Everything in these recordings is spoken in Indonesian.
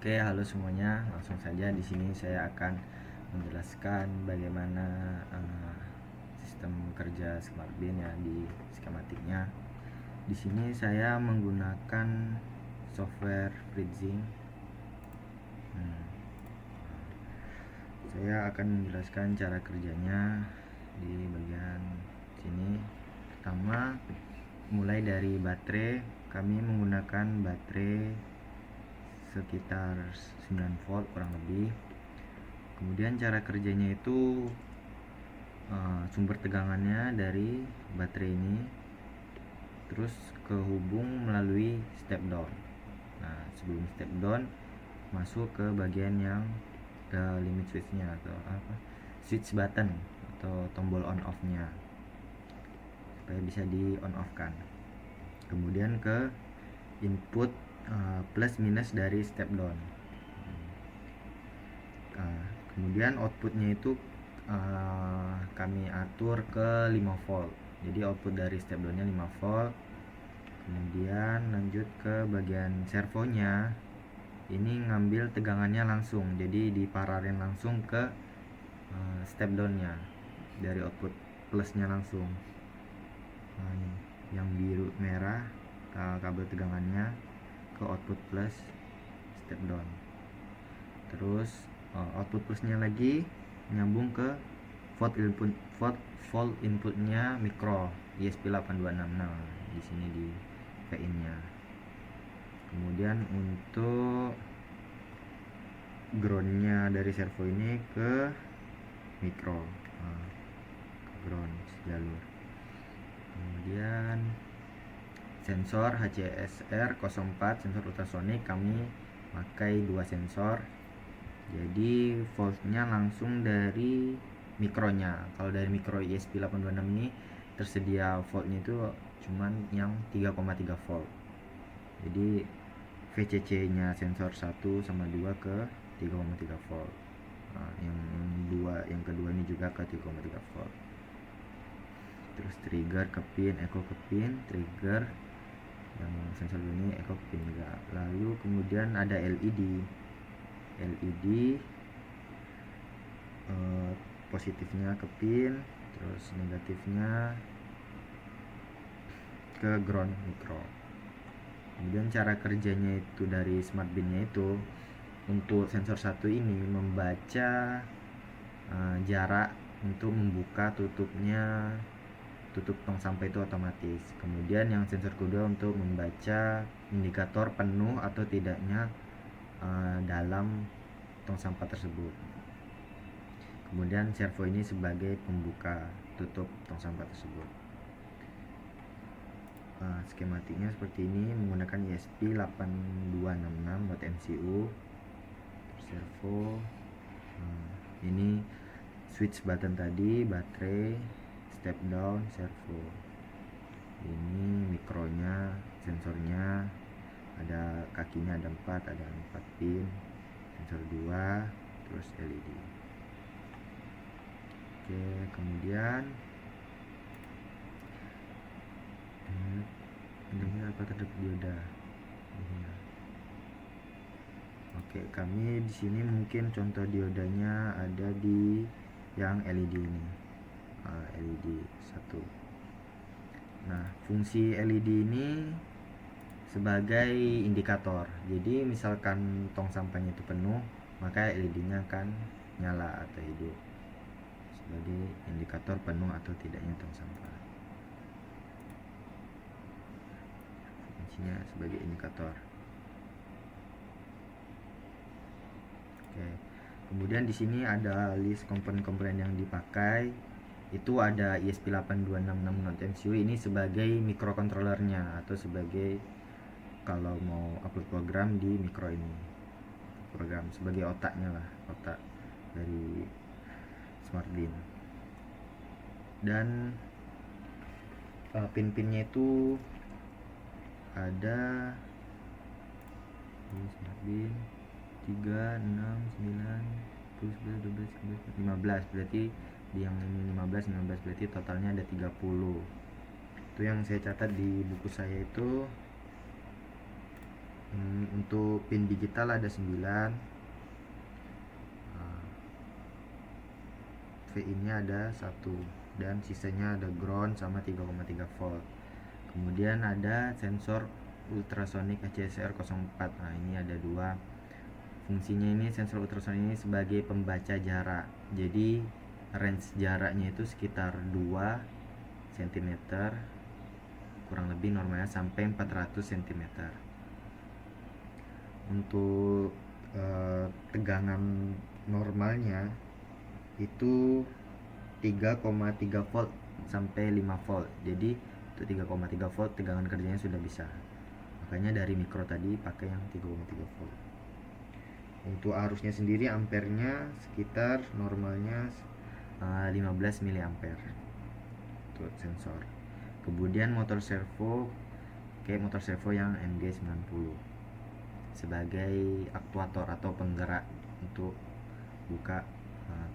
Oke, halo semuanya. Langsung saja di sini saya akan menjelaskan bagaimana sistem kerja SmartBin ya di skematiknya. Di sini saya menggunakan software Freezing. Saya akan menjelaskan cara kerjanya di bagian sini. Pertama, mulai dari baterai, kami menggunakan baterai sekitar 9 volt kurang lebih. Kemudian cara kerjanya itu sumber tegangannya dari baterai ini terus kehubung melalui step down. Nah, sebelum step down masuk ke bagian yang limit switch-nya atau switch button atau tombol on off nya supaya bisa di on off kan. Kemudian ke input plus minus dari step down. Kemudian outputnya itu kami atur ke 5 volt. Jadi output dari step down-nya 5 volt. Kemudian lanjut ke bagian servonya. Ini ngambil tegangannya langsung, jadi dipararin langsung ke step down-nya dari output plusnya langsung. Nah, ini yang biru merah kabel tegangannya ke output plus step down. Terus output plusnya lagi nyambung ke volt inputnya micro ESP8266. Nah, di sini di PIN-nya. Kemudian untuk ground-nya dari servo ini ke micro, ke ground jalur. Kemudian sensor HCSR 04 sensor ultrasonik, kami pakai 2 sensor. Jadi voltnya langsung dari mikronya. Kalau dari mikro ESP8266 ini tersedia voltnya itu cuman yang 3,3 volt. Jadi VCC nya sensor 1 sama 2 ke 3,3 volt. Nah, yang kedua ini juga ke 3,3 volt. Terus trigger ke pin, echo ke pin, trigger yang sensor ini echo ke pin juga. Lalu kemudian ada LED positifnya ke pin, terus negatifnya ke ground micro. Kemudian cara kerjanya itu dari SmartBin-nya itu untuk sensor 1 ini membaca jarak untuk membuka tutup tong sampah itu otomatis. Kemudian yang sensor kedua untuk membaca indikator penuh atau tidaknya dalam tong sampah tersebut. Kemudian servo ini sebagai pembuka tutup tong sampah tersebut. Skematiknya seperti ini menggunakan ESP8266.MCU servo. Ini switch button tadi, baterai, step down, servo. Ini mikronya, sensornya ada kakinya, ada 4 pin, sensor 2, terus LED. Oke, kemudian ini apa terdapat dioda. Oke, kami di sini mungkin contoh diodanya ada di yang LED ini, LED 1. Nah, fungsi LED ini sebagai indikator. Jadi misalkan tong sampahnya itu penuh, maka LED-nya akan nyala atau hidup sebagai indikator penuh atau tidaknya tong sampah. Fungsinya sebagai indikator. Oke. Kemudian di sini ada list komponen-komponen yang dipakai. Itu ada ESP8266.MCU ini sebagai microcontrollernya atau sebagai kalau mau upload program di micro ini. Program sebagai otaknya lah, otak dari SmartBin. Dan pin-pinnya itu ada di SmartBin 3, 6, 9, 10, 11, 12, 13, 15. Berarti di yang ini 15 berarti totalnya ada 30. Itu yang saya catat di buku saya itu Untuk pin digital ada 9, VIN nya ada 1, dan sisanya ada ground sama 3,3 volt. Kemudian ada sensor ultrasonic HCSR 04. Nah, ini ada 2 fungsinya. Ini sensor ultrasonic ini sebagai pembaca jarak, jadi range jaraknya itu sekitar 2 cm, kurang lebih normalnya sampai 400 cm. Untuk tegangan normalnya itu 3,3 volt sampai 5 volt. Jadi untuk 3,3 volt tegangan kerjanya sudah bisa. Makanya dari mikro tadi pakai yang 3,3 volt. Untuk arusnya sendiri ampernya sekitar normalnya 15 mA untuk sensor. Kemudian motor servo, kayak motor servo yang MG90 sebagai aktuator atau penggerak untuk buka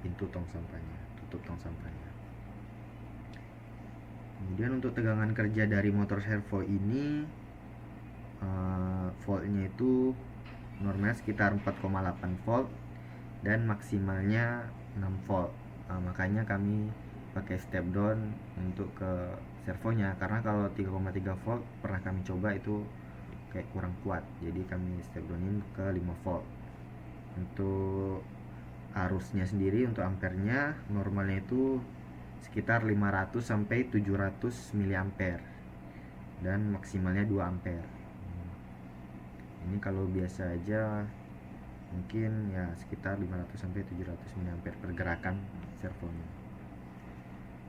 pintu tong sampahnya, tutup tong sampahnya. Kemudian untuk tegangan kerja dari motor servo ini, voltnya itu normalnya sekitar 4,8 volt dan maksimalnya 6 volt. Makanya kami pakai step down untuk ke servonya, karena kalau 3,3 volt pernah kami coba itu kayak kurang kuat, jadi kami step downin ke 5 volt. Untuk arusnya sendiri, untuk ampernya normalnya itu sekitar 500 sampai 700 mA dan maksimalnya 2 ampere. Ini kalau biasa aja mungkin ya sekitar 500 sampai 700 mA pergerakan servonya.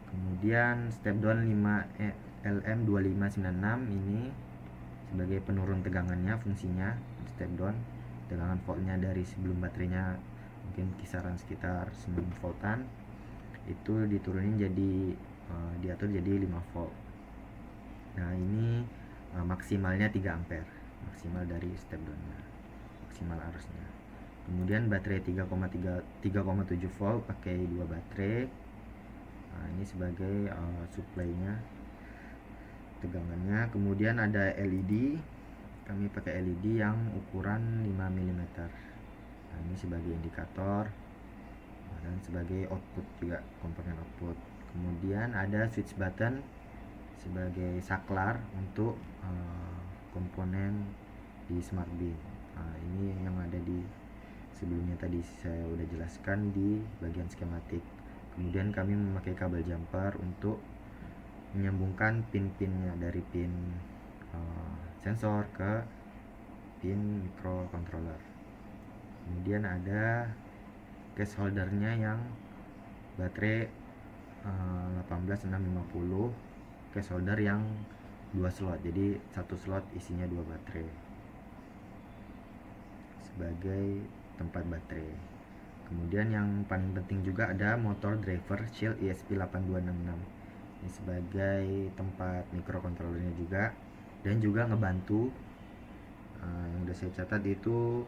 Kemudian step down 5 LM2596 ini sebagai penurun tegangannya, fungsinya step down. Tegangan voltnya dari sebelum baterainya mungkin kisaran sekitar 9 voltan, itu diturunin jadi diatur jadi 5 volt. Nah, ini maksimalnya 3 ampere, maksimal dari step downnya, maksimal arusnya. Kemudian baterai 3,7 volt pakai 2 baterai. Nah, ini sebagai supply-nya, tegangannya. Kemudian ada LED, kami pakai LED yang ukuran 5 mm. Nah, ini sebagai indikator dan sebagai output juga, komponen output. Kemudian ada switch button sebagai saklar untuk komponen di smart bin. Ini yang ada di sebelumnya tadi saya udah jelaskan di bagian skematik. Kemudian kami memakai kabel jumper untuk menyambungkan pin-pinnya dari pin sensor ke pin microcontroller. Kemudian ada case holdernya yang baterai 18650, case holder yang 2 slot, jadi 1 slot isinya 2 baterai sebagai tempat baterai. Kemudian yang paling penting juga ada motor driver shield ESP8266, ini sebagai tempat microcontrollernya juga, dan juga ngebantu yang udah saya catat itu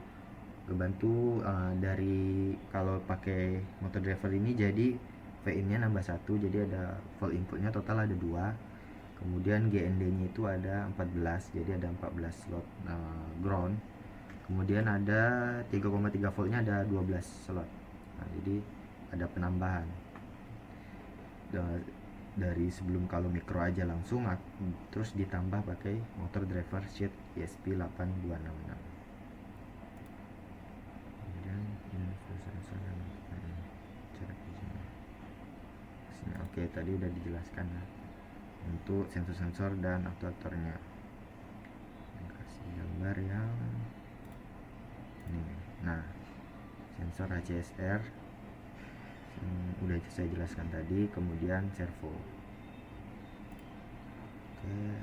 ngebantu dari kalau pakai motor driver ini jadi VIN nya nambah 1, jadi ada volt inputnya total ada 2. Kemudian GND nya itu ada 14, jadi ada 14 slot ground. Kemudian ada 3,3 voltnya ada 12 slot. Nah, jadi ada penambahan dari sebelum kalau mikro aja langsung, terus ditambah pakai motor driver sheet ESP8266. Kemudian oke, tadi udah dijelaskan ya untuk sensor-sensor dan aktuatornya. Kasih gambar yang ini. Nah, sensor HCSR udah saya jelaskan tadi. Kemudian servo. Oke,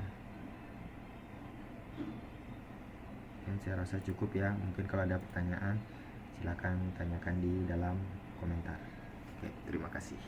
dan saya rasa cukup ya. Mungkin kalau ada pertanyaan silakan tanyakan di dalam komentar. Oke, terima kasih.